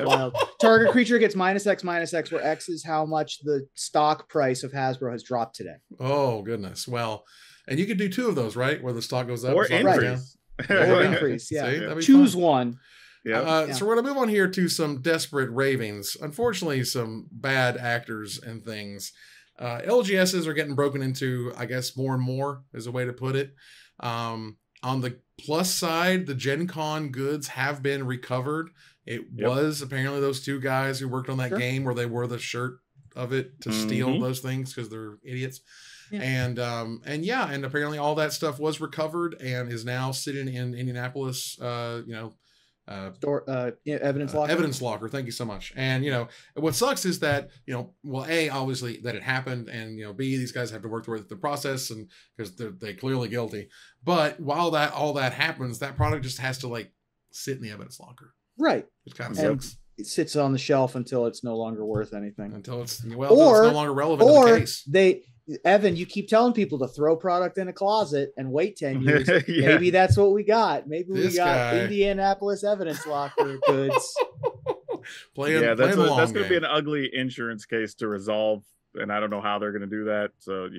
Wild. Target creature gets -X/-X, where X is how much the stock price of Hasbro has dropped today. Oh, goodness. Well, and you could do 2 of those, right? Where the stock goes up or increase. Or increase, yeah. See, choose one. So we're gonna move on here to some desperate Ravings. Unfortunately, some bad actors and things. LGSs are getting broken into, I guess, more and more is a way to put it. On the plus side, the Gen Con goods have been recovered. It was apparently those 2 guys who worked on that game where they wore the shirt of it to steal those things because they're idiots. Yeah. And apparently all that stuff was recovered and is now sitting in Indianapolis, evidence locker. Evidence locker. Thank you so much. And what sucks is that A, obviously that it happened, and B, these guys have to work through the process, and because they're clearly guilty. But while all that happens, that product just has to like sit in the evidence locker. Right. It kind of sucks. It sits on the shelf until it's no longer worth anything. Until it's no longer relevant to the case. Evan, you keep telling people to throw product in a closet and wait 10 years. Maybe that's what we got. Maybe we got Indianapolis evidence locker goods. That's going to be an ugly insurance case to resolve, and I don't know how they're going to do that. So,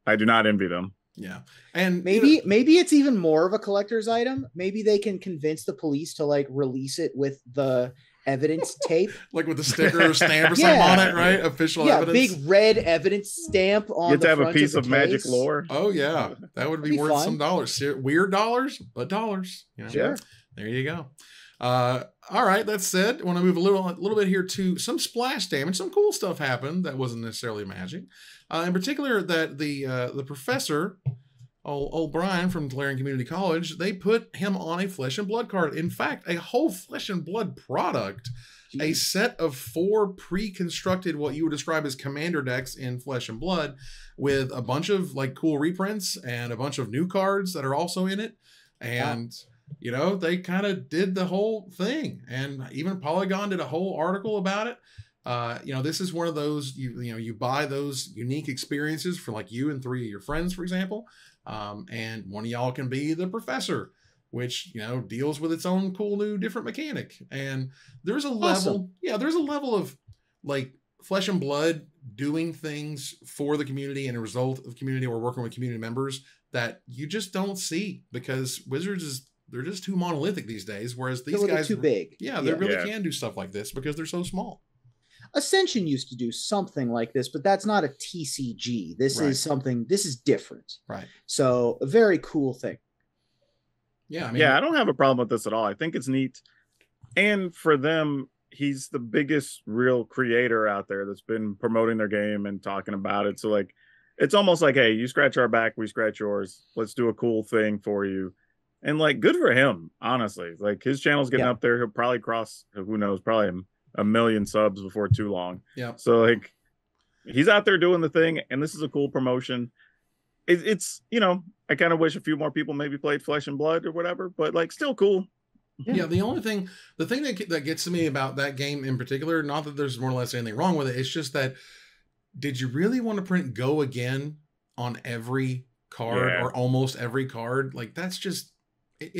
I do not envy them. Yeah. And maybe it's even more of a collector's item. Maybe they can convince the police to like release it with the evidence tape, like with the sticker or stamp or something on it, right? Official evidence. Big red evidence stamp on. You have to have a piece of magic lore. Oh yeah, that would be worth fun. Some dollars. Weird dollars, but dollars. Sure. There you go. All right. That said, I want to move a little bit here to some splash damage. Some cool stuff happened that wasn't necessarily magic. In particular, that the professor, old Brian from Lair Community College, they put him on a Flesh and Blood card. In fact, a whole Flesh and Blood product, a set of 4 pre-constructed, what you would describe as commander decks in Flesh and Blood, with a bunch of like cool reprints and a bunch of new cards that are also in it. And they kind of did the whole thing, and even Polygon did a whole article about it. This is one of those, you buy those unique experiences for like you and 3 of your friends, for example. And one of y'all can be the professor, which, deals with its own cool, new, different mechanic. And there's a level, there's a level of like Flesh and Blood doing things for the community and a result of community or working with community members that you just don't see, because Wizards they're just too monolithic these days. Whereas these guys are too big. Yeah, they really can do stuff like this because they're so small. Ascension used to do something like this, but that's not a TCG. This is different. Right. So a very cool thing. Yeah. I don't have a problem with this at all. I think it's neat. And for them, he's the biggest real creator out there that's been promoting their game and talking about it. So like, it's almost like, hey, you scratch our back, we scratch yours. Let's do a cool thing for you. And like, good for him, honestly. Like, his channel's getting up there. He'll probably cross, who knows, probably a million subs before too long. Yeah. So like, he's out there doing the thing, and this is a cool promotion. It's you know, I kind of wish a few more people maybe played Flesh and Blood or whatever, but like, still cool. Yeah, the thing that gets to me about that game in particular, not that there's more or less anything wrong with it, it's just that, did you really want to print Go Again on every card or almost every card? Like, that's just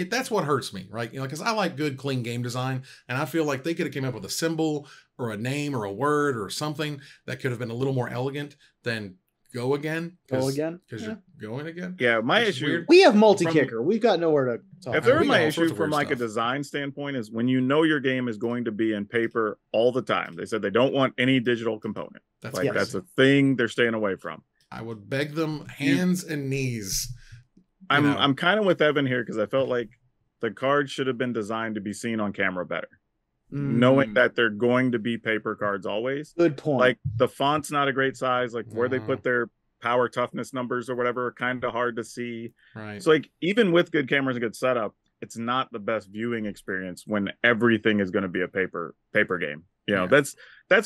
that's what hurts me, right? You know, because I like good, clean game design, and I feel like they could have came up with a symbol or a name or a word or something that could have been a little more elegant than Go Again. Go again? Because you're going again? Yeah, my issue... We have multi-kicker. We've got nowhere to talk. If ever my issue from like a design standpoint is when you know your game is going to be in paper all the time. They said they don't want any digital component. That's a thing they're staying away from. I would beg them hands and knees. I'm kind of with Evan here because I felt like the cards should have been designed to be seen on camera better. Knowing that they're going to be paper cards always. Good point. Like, the font's not a great size. Like, where they put their power toughness numbers or whatever are kind of hard to see. Right. So like, even with good cameras and good setup, it's not the best viewing experience when everything is going to be a paper game. You know, that's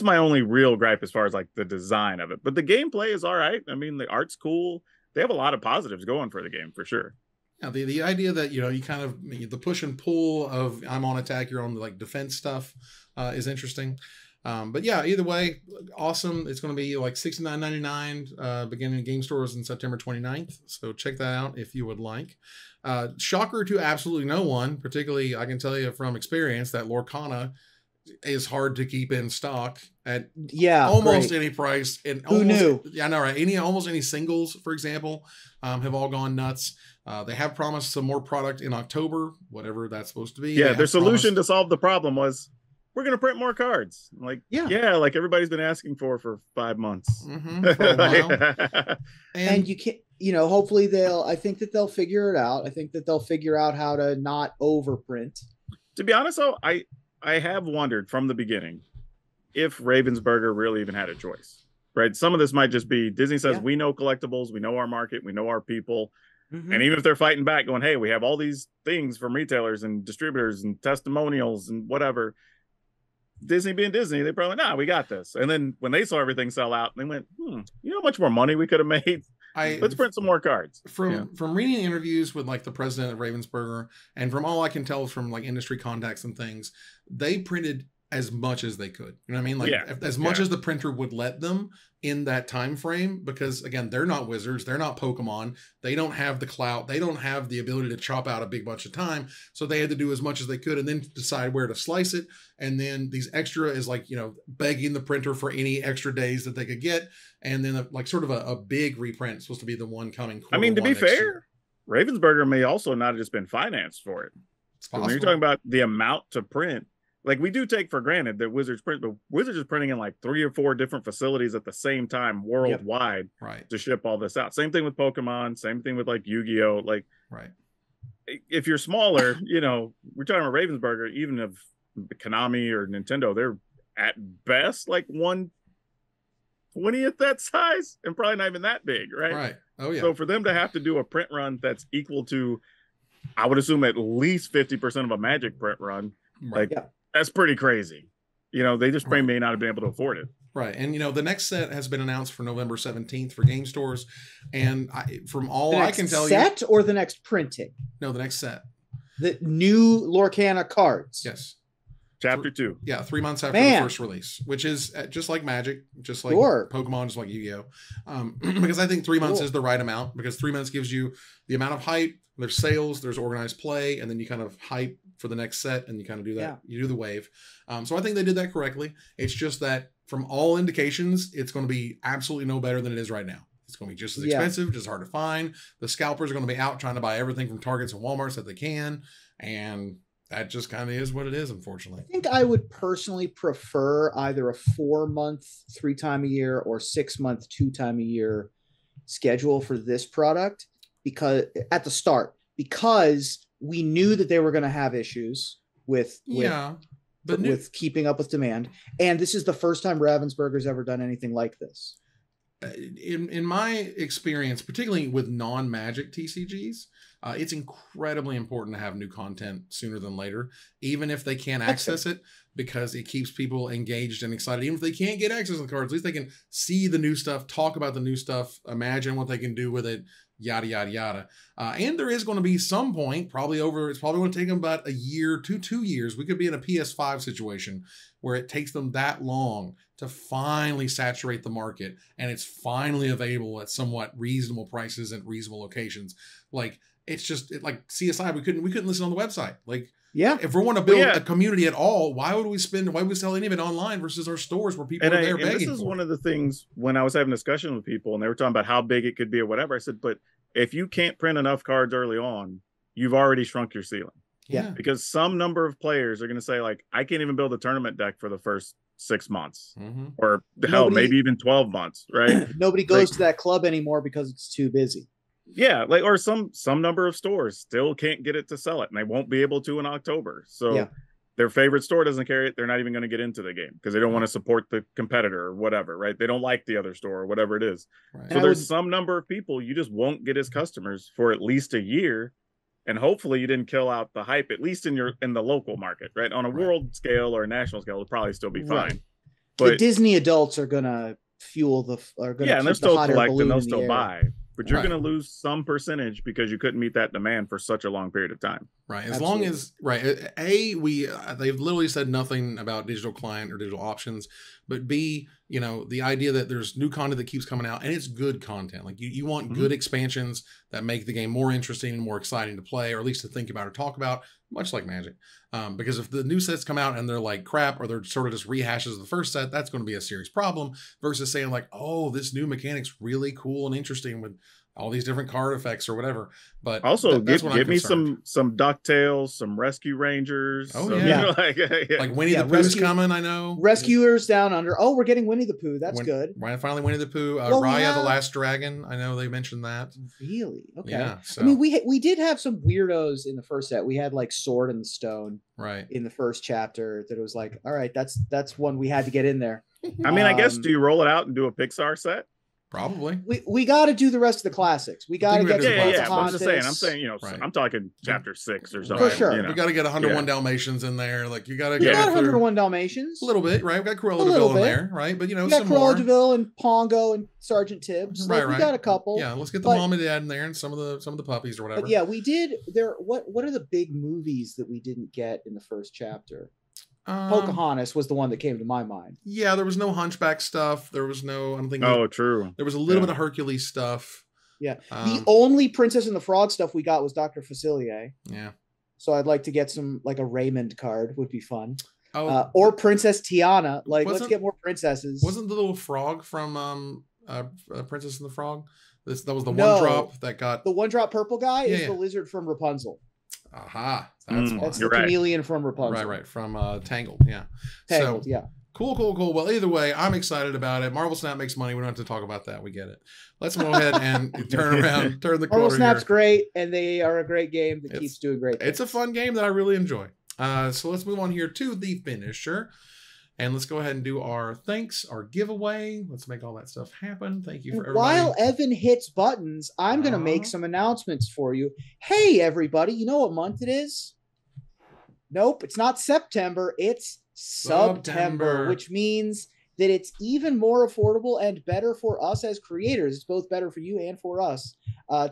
my only real gripe as far as like the design of it. But the gameplay is all right. I mean, the art's cool. They have a lot of positives going for the game for sure. Yeah, the idea that, you know, you kind of, the push and pull of I'm on attack, you're on like defense stuff is interesting. But yeah, either way, awesome. It's going to be like $69.99 beginning in game stores on September 29th. So check that out if you would like. Shocker to absolutely no one, particularly I can tell you from experience that Lorcana is hard to keep in stock at almost any price. And who knew? Yeah, I know, right? Almost any singles, for example, have all gone nuts. They have promised some more product in October, whatever that's supposed to be. Yeah, their solution to solve the problem was, we're going to print more cards. Like, like everybody's been asking for 5 months. For a while. and you can't, hopefully I think that they'll figure it out. I think that they'll figure out how to not overprint. To be honest, though, I have wondered from the beginning if Ravensburger really even had a choice, right? Some of this might just be Disney says, we know collectibles, we know our market, we know our people. And even if they're fighting back going, hey, we have all these things from retailers and distributors and testimonials and whatever, Disney being Disney, they probably, we got this. And then when they saw everything sell out, they went, you know how much more money we could have made? Let's print some more cards. From reading interviews with like the president of Ravensburger, and from all I can tell from like industry contacts and things, they printed as much as they could. You know what I mean? Like as much as the printer would let them in that time frame, because again, they're not wizards, they're not Pokemon, they don't have the clout, they don't have the ability to chop out a big bunch of time, so they had to do as much as they could and then decide where to slice it. And then these extra is like, begging the printer for any extra days that they could get, and then like sort of a big reprint supposed to be the one coming. I mean, to be fair, Ravensburger may also not have just been financed for it. When you're talking about the amount to print, like, we do take for granted that Wizards print, but Wizards is printing in like 3 or 4 different facilities at the same time worldwide to ship all this out. Same thing with Pokemon, same thing with like Yu-Gi-Oh! Like, if you're smaller, we're talking about Ravensburger, even if Konami or Nintendo, they're at best like 1/20th that size and probably not even that big, right? Right. Oh yeah. So for them to have to do a print run that's equal to, I would assume, at least 50% of a Magic print run, that's pretty crazy. They just may not have been able to afford it. Right. And, the next set has been announced for November 17th for game stores. And from all I can tell you. The next set or the next printing? No, the next set. The new Lorcana cards. Yes. Chapter 2. Yeah, 3 months after the first release, which is just like Magic, just like Pokemon, just like Yu-Gi-Oh! Because I think 3 months is the right amount, because 3 months gives you the amount of hype, there's sales, there's organized play, and then you kind of hype for the next set, and you kind of do that. You do the wave. So I think they did that correctly. It's just that from all indications, it's going to be absolutely no better than it is right now. It's going to be just as expensive, just hard to find. The scalpers are going to be out trying to buy everything from Targets and Walmarts that they can, and that just kind of is what it is, unfortunately. I think I would personally prefer either a 4-month, 3 time a year, or 6-month, 2 time a year schedule for this product, because at the start, because we knew that they were going to have issues with keeping up with demand. And this is the first time Ravensburger's ever done anything like this. In my experience, particularly with non-Magic TCGs, It's incredibly important to have new content sooner than later, even if they can't access it, because it keeps people engaged and excited. Even if they can't get access to the cards, at least they can see the new stuff, talk about the new stuff, imagine what they can do with it, yada, yada, yada. And there is going to be some point, it's probably going to take them about a year to 2 years. We could be in a PS5 situation where it takes them that long to finally saturate the market, and it's finally available at somewhat reasonable prices and reasonable locations. Like, it's just like CSI, we couldn't listen on the website. Like, yeah, if we want to build a community at all, why would we sell any of it online versus our stores where people are there begging? This is one of the things when I was having a discussion with people and they were talking about how big it could be or whatever. I said, but if you can't print enough cards early on, you've already shrunk your ceiling. Yeah. Because some number of players are going to say, like, I can't even build a tournament deck for the first 6 months, or hell, maybe even 12 months, right? Nobody goes to that club anymore because it's too busy. Yeah, like, or some number of stores still can't get it to sell it, and they won't be able to in October. So their favorite store doesn't carry it. They're not even going to get into the game because they don't want to support the competitor or whatever, right? They don't like the other store or whatever it is. Right. So there's some number of people you just won't get as customers for at least a year. And hopefully you didn't kill out the hype, at least in the local market, right? On a world scale or a national scale, it'll probably still be fine. But the Disney adults are going to fuel and they're still collecting, they'll still buy. But you're going to lose some percentage because you couldn't meet that demand for such a long period of time. Right. As long as, they've literally said nothing about digital client or digital options, but B, the idea that there's new content that keeps coming out and it's good content. Like you want good expansions that make the game more interesting and more exciting to play, or at least to think about or talk about, much like Magic. Because if the new sets come out and they're like crap, or they're sort of just rehashes of the first set, that's going to be a serious problem, versus saying like, oh, this new mechanic's really cool and interesting with all these different card effects or whatever. But also give me some DuckTales, some Rescue Rangers. Oh, like Winnie the Pooh's coming, I know. Rescuers Down Under. Oh, we're getting Winnie the Pooh. That's good. Finally Winnie the Pooh. Raya the Last Dragon. I know they mentioned that. Really? Okay. Yeah. So. I mean, we did have some weirdos in the first set. We had like Sword in the Stone. Right. In the first chapter, that it was like, all right, that's one we had to get in there. I mean, I guess, do you roll it out and do a Pixar set? Probably. We got to do the rest of the classics. We got to get I'm just saying, I'm talking chapter 6 or something. For sure. We got to get 101 Dalmatians in there. Like, you got to get 101 Dalmatians. A little bit, right? We got Cruella de Vil in there, right? But, we got Cruella de Vil and Pongo and Sergeant Tibbs. Right. We got a couple. Yeah, let's get the mom and dad in there and some of the puppies or whatever. But yeah, we did. What are the big movies that we didn't get in the first chapter? Pocahontas was the one that came to my mind. Yeah, there was no Hunchback stuff. There was no. I'm thinking. Oh, true. There was a little bit of Hercules stuff. Yeah, the only Princess and the Frog stuff we got was Dr. Facilier. Yeah. So I'd like to get some, like a Raymond card would be fun. Oh, or Princess Tiana. Like, let's get more princesses. Wasn't the little frog from Princess and the Frog? That was the one drop that got the one drop purple guy is the lizard from Rapunzel. Aha. That's the chameleon from Rapunzel. Right. From Tangled. Yeah. Tangled, Cool. Well, either way, I'm excited about it. Marvel Snap makes money. We don't have to talk about that. We get it. Let's go ahead and turn the corner. Marvel Snap's great, and they are a great game that keeps doing great things. It's a fun game that I really enjoy. So let's move on here to the finisher. And let's go ahead and do our thanks, our giveaway. Let's make all that stuff happen. Thank you for everybody. While Evan hits buttons, I'm going to make some announcements for you. Hey, everybody, you know what month it is? Nope, it's not September. It's September, which means that it's even more affordable and better for us as creators. It's both better for you and for us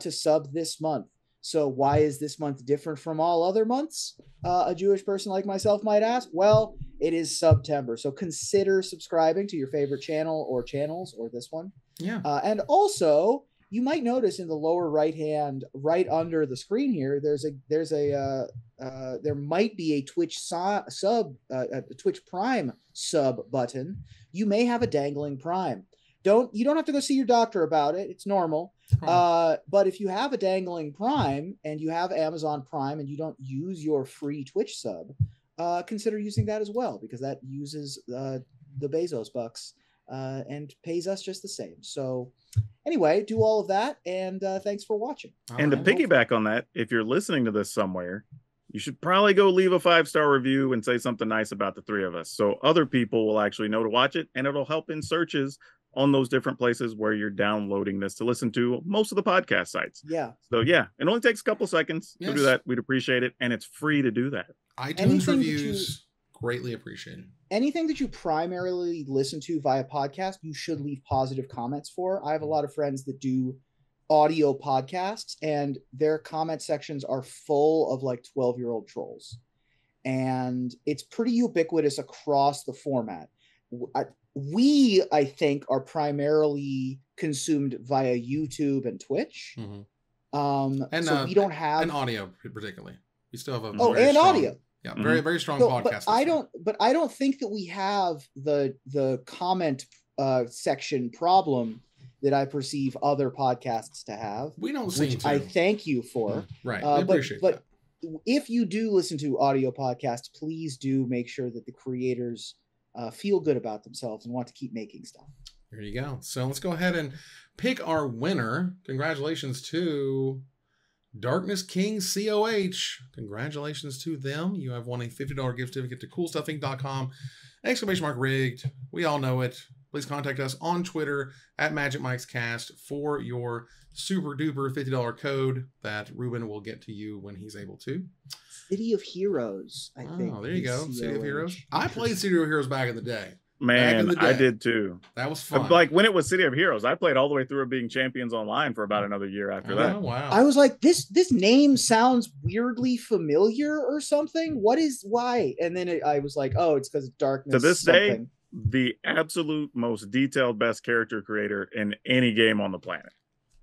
to sub this month. So why is this month different from all other months? A Jewish person like myself might ask. Well, it is September. So consider subscribing to your favorite channel or channels, or this one. Yeah. And also, you might notice in the lower right hand, right under the screen here, there might be a Twitch a Twitch Prime sub button. You may have a dangling Prime. You don't have to go see your doctor about it. It's normal. But if you have a dangling Prime and you have Amazon Prime and you don't use your free Twitch sub, consider using that as well, because that uses the Bezos bucks and pays us just the same. So anyway, do all of that, and thanks for watching. And to piggyback on that, if you're listening to this somewhere, you should probably go leave a 5-star review and say something nice about the three of us, so other people will actually know to watch it, and it'll help in searches on those different places where you're downloading this to listen to most of the podcast sites. Yeah. So yeah, it only takes a couple seconds to do that. We'd appreciate it. And it's free to do that. iTunes reviews, greatly appreciated. Anything that you primarily listen to via podcast, you should leave positive comments for. I have a lot of friends that do audio podcasts, and their comment sections are full of like 12-year-old trolls. And it's pretty ubiquitous across the format. I think, are primarily consumed via YouTube and Twitch. And so we don't have an audio particularly. We still have a audio. Yeah, very strong podcast. But I don't think that we have the comment section problem that I perceive other podcasts to have. We don't seem to. I thank you for. Right. We appreciate that. If you do listen to audio podcasts, please do make sure that the creators feel good about themselves and want to keep making stuff. There you go. So let's go ahead and pick our winner. Congratulations to Darkness King COH. Congratulations to them. You have won a $50 gift certificate to coolstuffinc.com. !rigged. We all know it. Please contact us on Twitter at MagicMikesCast for your super duper $50 code that Ruben will get to you when he's able to. City of Heroes, I think. Oh, there you go. City of Heroes. I played City of Heroes back in the day. Man, I did too. That was fun. Like when it was City of Heroes, I played all the way through it being Champions Online for about another year after that. Wow. I was like, this name sounds weirdly familiar or something. Why? And then I was like, oh, it's because of Darkness. To this day, the absolute most detailed best character creator in any game on the planet.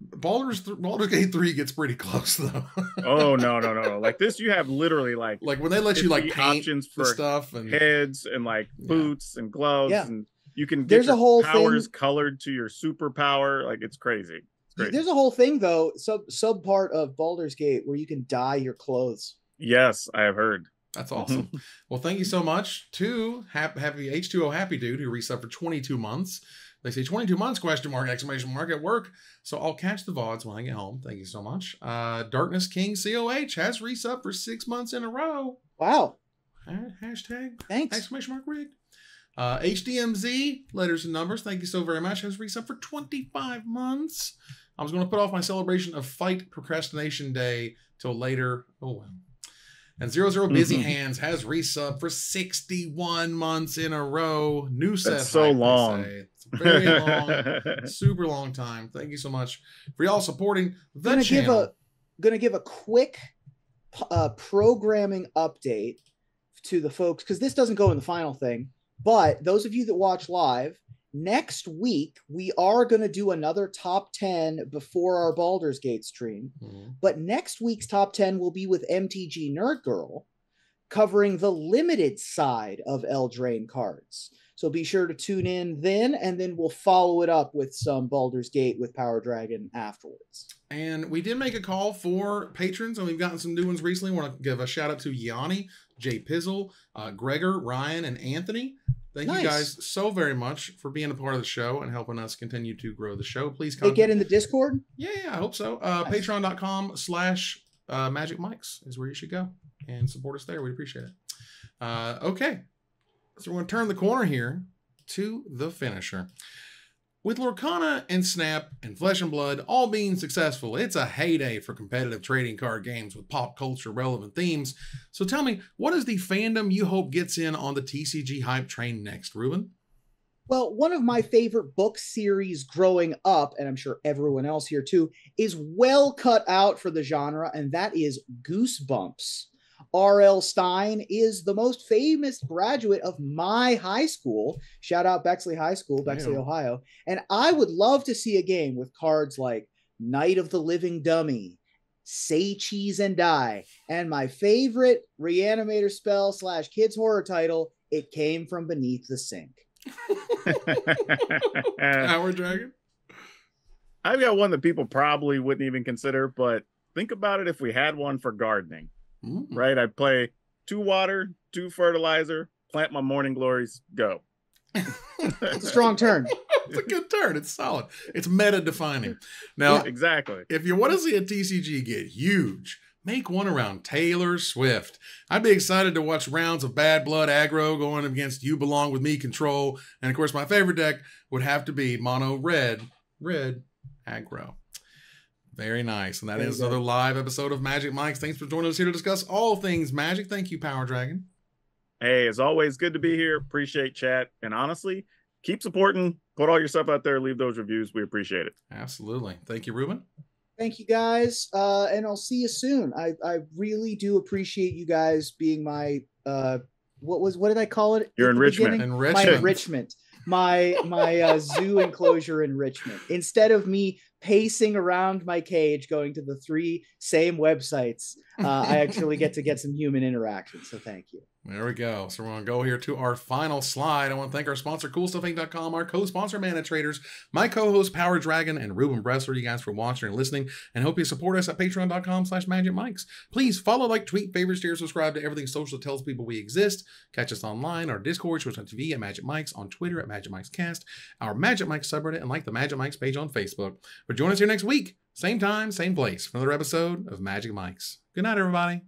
Baldur's Gate 3 gets pretty close though. Oh no. Like this, you have literally like when they let you like paint options for stuff and heads and like boots and gloves, and you can get there's your a whole powers thing colored to your superpower. Like it's crazy. There's a whole thing though, sub part of Baldur's Gate where you can dye your clothes. Yes, I have heard. That's awesome. Well, thank you so much to Happy H2O Happy Dude who resubbed for 22 months. They say 22 months, exclamation mark at work. So I'll catch the VODs when I get home. Thank you so much. Darkness King COH has resubbed for 6 months in a row. Wow. Hashtag. Thanks. Exclamation mark rigged. HDMZ, letters and numbers. Thank you so very much. Has resubbed for 25 months. I was going to put off my celebration of Fight Procrastination Day till later. Oh, well. And 00 Busy Hands has resubbed for 61 months in a row. New set. That's so long. It's a very long, super long time. Thank you so much for y'all supporting the channel. Gonna give a quick programming update to the folks, because this doesn't go in the final thing. But those of you that watch live, next week we are going to do another top 10 before our Baldur's Gate stream. But next week's top 10 will be with MTG Nerd Girl, covering the limited side of Eldraine cards. So be sure to tune in then, and then we'll follow it up with some Baldur's Gate with Power Dragon afterwards. And we did make a call for patrons, and we've gotten some new ones recently. I want to give a shout out to Yanni, Jay Pizzle, Gregor, Ryan, and Anthony. Thank you guys so very much for being a part of the show and helping us continue to grow the show. Please contact. They get in the Discord? Yeah, I hope so. Nice. Patreon.com/MagicMikes is where you should go and support us there. We appreciate it. Okay. So we're going to turn the corner here to the finisher. With Lorcana and Snap and Flesh and Blood all being successful, it's a heyday for competitive trading card games with pop culture relevant themes. So tell me, what is the fandom you hope gets in on the TCG hype train next, Ruben? Well, one of my favorite book series growing up, and I'm sure everyone else here too, is well cut out for the genre, and that is Goosebumps. R.L. Stein is the most famous graduate of my high school. Shout out Bexley High School, Bexley, Ohio. And I would love to see a game with cards like Night of the Living Dummy, Say Cheese and Die, and my favorite Reanimator spell / kids horror title, It Came From Beneath the Sink. Power Dragon? I've got one that people probably wouldn't even consider, but think about it if we had one for gardening. Right? I'd play 2 water, 2 fertilizer, plant my morning glories, go. It's a strong turn. It's a good turn. It's solid. It's meta defining. Now, exactly. If you want to see a TCG get huge, make one around Taylor Swift. I'd be excited to watch rounds of Bad Blood aggro going against You Belong With Me control. And of course, my favorite deck would have to be mono red aggro. Very nice. And that is another live episode of Magic Mike's. Thanks for joining us here to discuss all things Magic. Thank you, Power Dragon. Hey, as always, good to be here. Appreciate chat. And honestly, keep supporting. Put all your stuff out there. Leave those reviews. We appreciate it. Absolutely. Thank you, Ruben. Thank you, guys. And I'll see you soon. I really do appreciate you guys being my, what did I call it? Your enrichment. My enrichment. My zoo enclosure enrichment. Instead of me pacing around my cage going to the 3 same websites, I actually get some human interaction. So thank you. There we go. So we're going to go here to our final slide. I want to thank our sponsor, CoolStuffInc.com, our co-sponsor, Mana Traders, my co-host, Power Dragon, and Ruben Bressler. You guys for watching and listening, and hope you support us at patreon.com/magicmikes. Please follow, like, tweet, favorite, share, subscribe to everything social that tells people we exist. Catch us online, our Discord, Twitch.tv at Magic Mikes, on Twitter at Magic Mikes Cast, our Magic Mikes subreddit, and like the Magic Mikes page on Facebook. But join us here next week, same time, same place, for another episode of Magic Mikes. Good night, everybody.